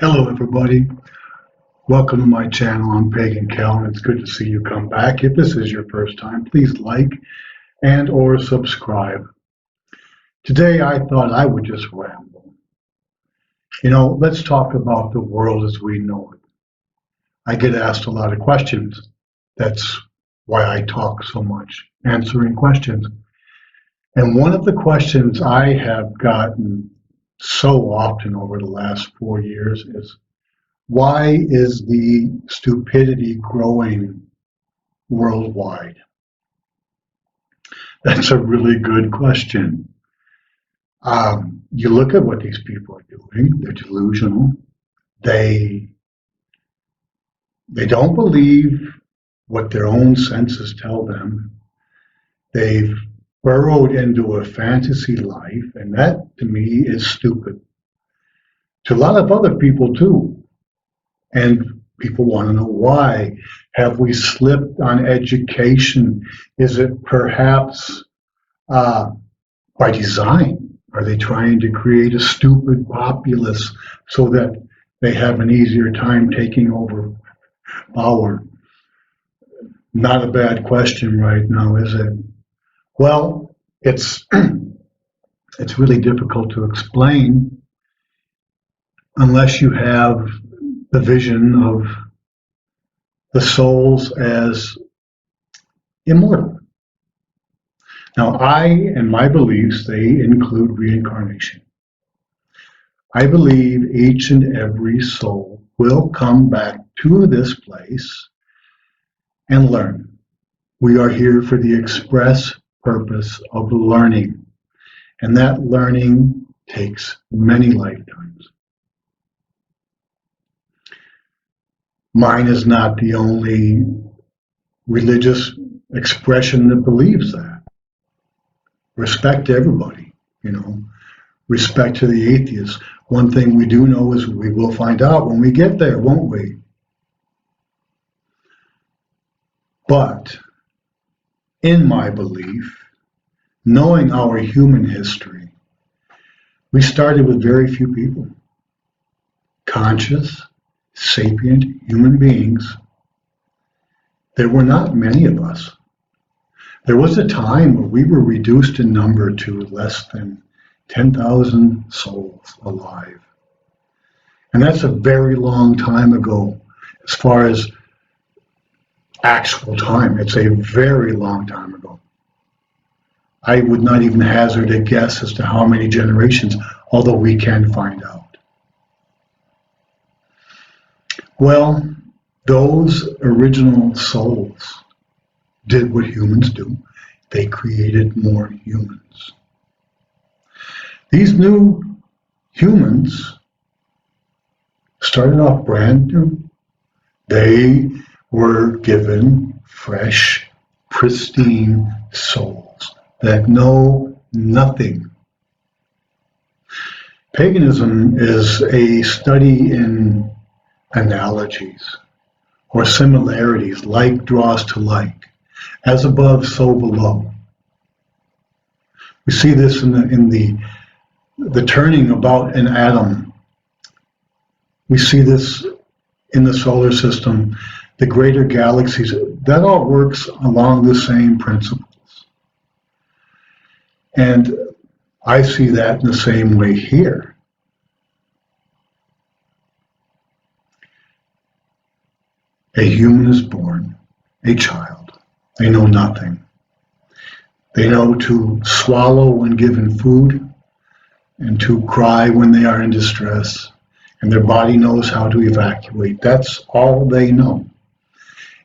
Hello everybody, welcome to my channel. I'm Pagan, and it's good to see you come back. If this is your first time, please like and or subscribe. Today I thought I would just ramble. Let's talk about the world as we know it. I get asked a lot of questions. That's why I talk so much, answering questions. And one of the questions I have gotten so often over the last 4 years is, why is the stupidity growing worldwide? That's a really good question. You look at what these people are doing, they're delusional. They don't believe what their own senses tell them. They've burrowed into a fantasy life, and that to me is stupid. To a lot of other people too. And people want to know why. Have we slipped on education? Is it perhaps by design? Are they trying to create a stupid populace so that they have an easier time taking over power? Not a bad question right now, is it? Well, it's really difficult to explain unless you have the vision of the souls as immortal. Now, I and my beliefs, they include reincarnation. I believe each and every soul will come back to this place and learn. We are here for the express purpose of learning, and that learning takes many lifetimes. Mine is not the only religious expression that believes that. Respect to everybody, respect to the atheists. One thing we do know is we will find out when we get there, won't we? But in my belief, knowing our human history, we started with very few people. Conscious, sapient human beings. There were not many of us. There was a time where we were reduced in number to less than 10,000 souls alive. And that's a very long time ago. As far as actual time, it's a very long time ago. I would not even hazard a guess as to how many generations, although we can find out. Well, those original souls did what humans do. They created more humans. These new humans started off brand new. They were given fresh, pristine souls that know nothing. Paganism is a study in analogies or similarities. Like draws to like. As above, so below. We see this in the turning about an atom. We see this in the solar system, the greater galaxies. That all works along the same principles. And I see that in the same way here. A human is born, a child. They know nothing. They know to swallow when given food and to cry when they are in distress, and their body knows how to evacuate. That's all they know.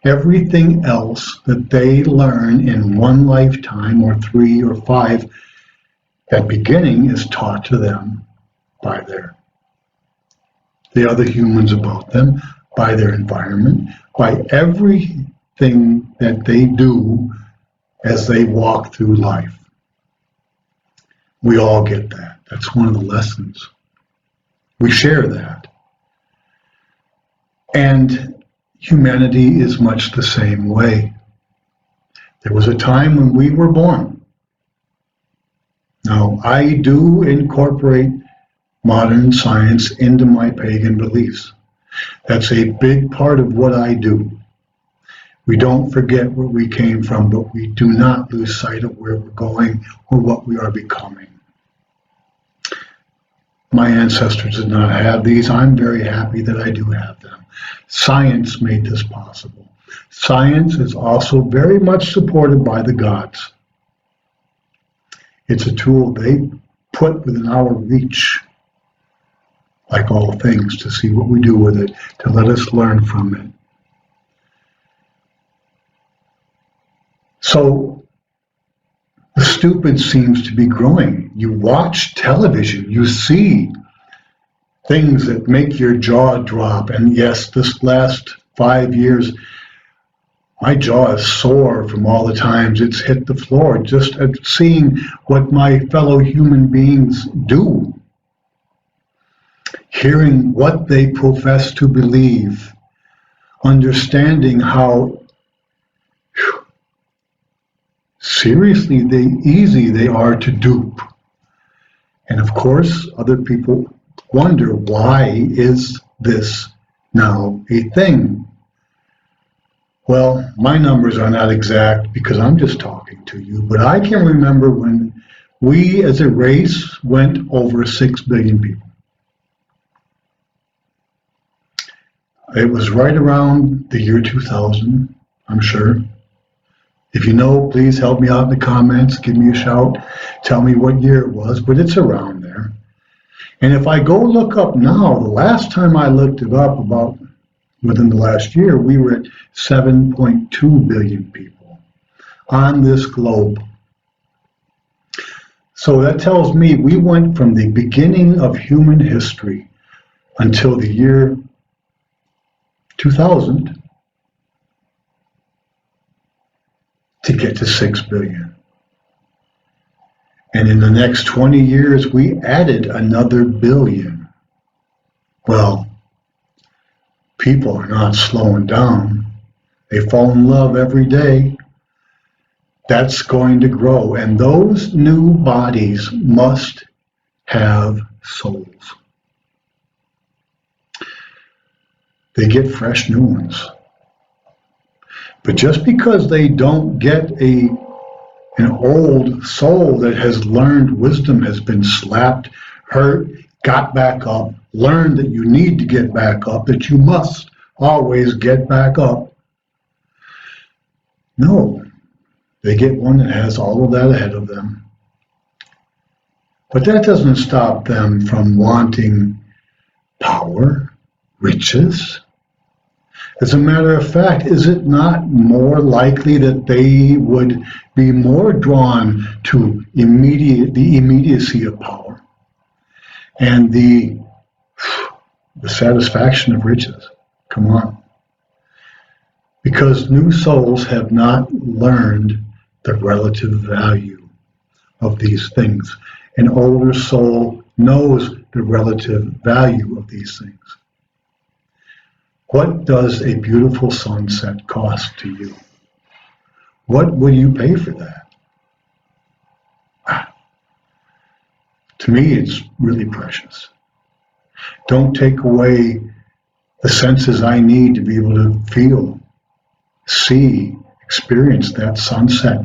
Everything else that they learn in one lifetime or 3 or 5 at beginning is taught to them by the other humans about them, by their environment, by everything that they do as they walk through life. We all get that. That's one of the lessons. We share that. And humanity is much the same way. There was a time when we were born. Now, I do incorporate modern science into my pagan beliefs. That's a big part of what I do. We don't forget where we came from, but we do not lose sight of where we're going or what we are becoming. My ancestors did not have these. I'm very happy that I do have them. Science made this possible. Science is also very much supported by the gods. It's a tool they put within our reach, like all things, to see what we do with it, to let us learn from it. So the stupid seems to be growing. You watch television, you see things that make your jaw drop. And yes, this last 5 years, my jaw is sore from all the times it's hit the floor, just at seeing what my fellow human beings do, hearing what they profess to believe, understanding how seriously easy they are to dupe. And of course, other people wonder, why is this now a thing? Well, my numbers are not exact because I'm just talking to you, but I can remember when we as a race went over 6 billion people. It was right around the year 2000, I'm sure. If you know, please help me out in the comments, give me a shout, tell me what year it was, but it's around there. And if I go look up now, the last time I looked it up, about within the last year, we were at 7.2 billion people on this globe. So that tells me we went from the beginning of human history until the year 2000 to get to 6 billion. And in the next 20 years, we added another billion. Well, people are not slowing down. They fall in love every day. That's going to grow. And those new bodies must have souls. They get fresh new ones. But just because they don't get an old soul that has learned wisdom, has been slapped, hurt, got back up, learned that you need to get back up, that you must always get back up. No, they get one that has all of that ahead of them. But that doesn't stop them from wanting power, riches. As a matter of fact, is it not more likely that they would be more drawn to the immediacy of power and the satisfaction of riches? Come on. Because new souls have not learned the relative value of these things. An older soul knows the relative value of these things. What does a beautiful sunset cost to you? What will you pay for that? To me, it's really precious. Don't take away the senses I need to be able to feel, see, experience that sunset,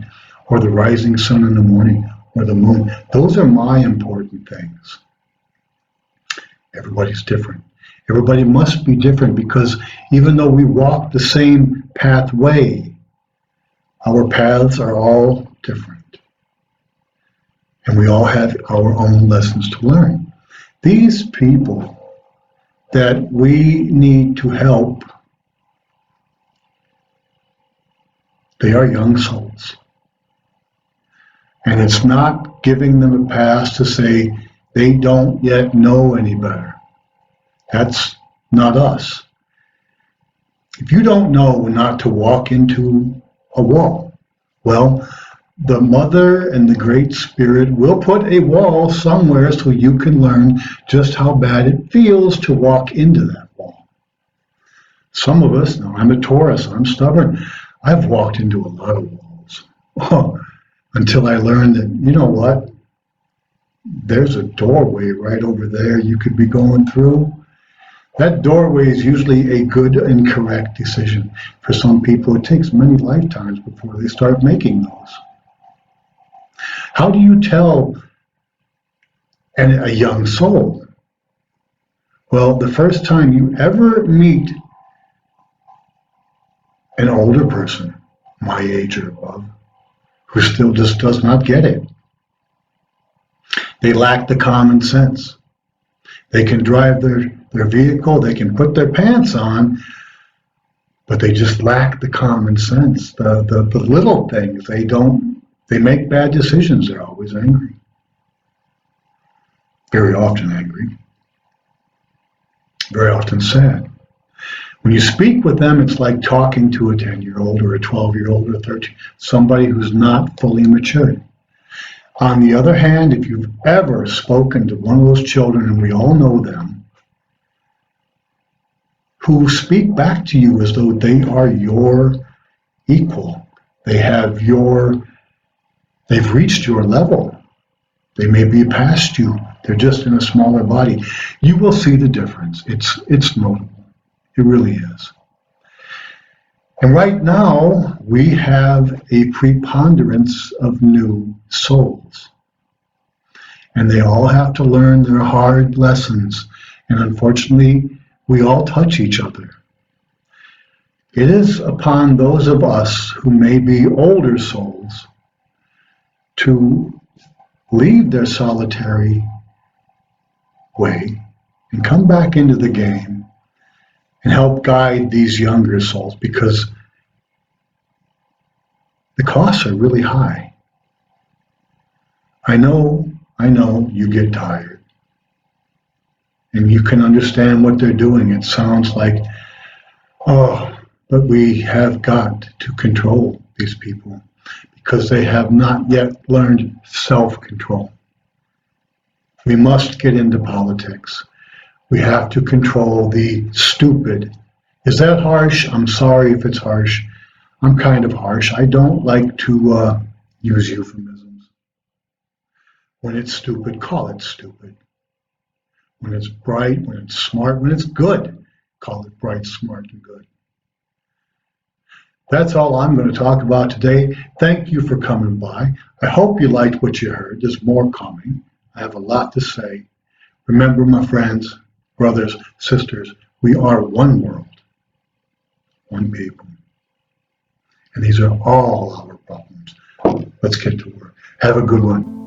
or the rising sun in the morning, or the moon. Those are my important things. Everybody's different. Everybody must be different, because even though we walk the same pathway, our paths are all different. And we all have our own lessons to learn. These people that we need to help, they are young souls. And it's not giving them a pass to say they don't yet know any better. That's not us. If you don't know not to walk into a wall, well, the Mother and the Great Spirit will put a wall somewhere so you can learn just how bad it feels to walk into that wall. Some of us, now I'm a Taurus, I'm stubborn, I've walked into a lot of walls until I learned that, you know what? there's a doorway right over there you could be going through. That doorway is usually a good and correct decision. For some people, it takes many lifetimes before they start making those. How do you tell a young soul? Well, the first time you ever meet an older person, my age or above, who still just does not get it, they lack the common sense. They can drive their vehicle, they can put their pants on, but they just lack the common sense. The little things, they make bad decisions, they're always angry. Very often angry. Very often sad. When you speak with them, it's like talking to a 10-year-old or a 12-year-old or a 13, somebody who's not fully matured. On the other hand, if you've ever spoken to one of those children, and we all know them, who speak back to you as though they are your equal, they've reached your level, they may be past you, they're just in a smaller body, you will see the difference. It's notable. It really is. And right now, we have a preponderance of new souls. And they all have to learn their hard lessons. And unfortunately, we all touch each other. It is upon those of us who may be older souls to leave their solitary way and come back into the game and help guide these younger souls, because the costs are really high. I know you get tired. And you can understand what they're doing. It sounds like, oh, but we have got to control these people because they have not yet learned self-control. We must get into politics. We have to control the stupid. Is that harsh? I'm sorry if it's harsh. I'm kind of harsh. I don't like to use euphemisms. When it's stupid, call it stupid. When it's bright, when it's smart, when it's good, call it bright, smart, and good. That's all I'm going to talk about today. Thank you for coming by. I hope you liked what you heard. There's more coming. I have a lot to say. Remember, my friends, brothers, sisters, we are one world, one people. And these are all our problems. Let's get to work. Have a good one.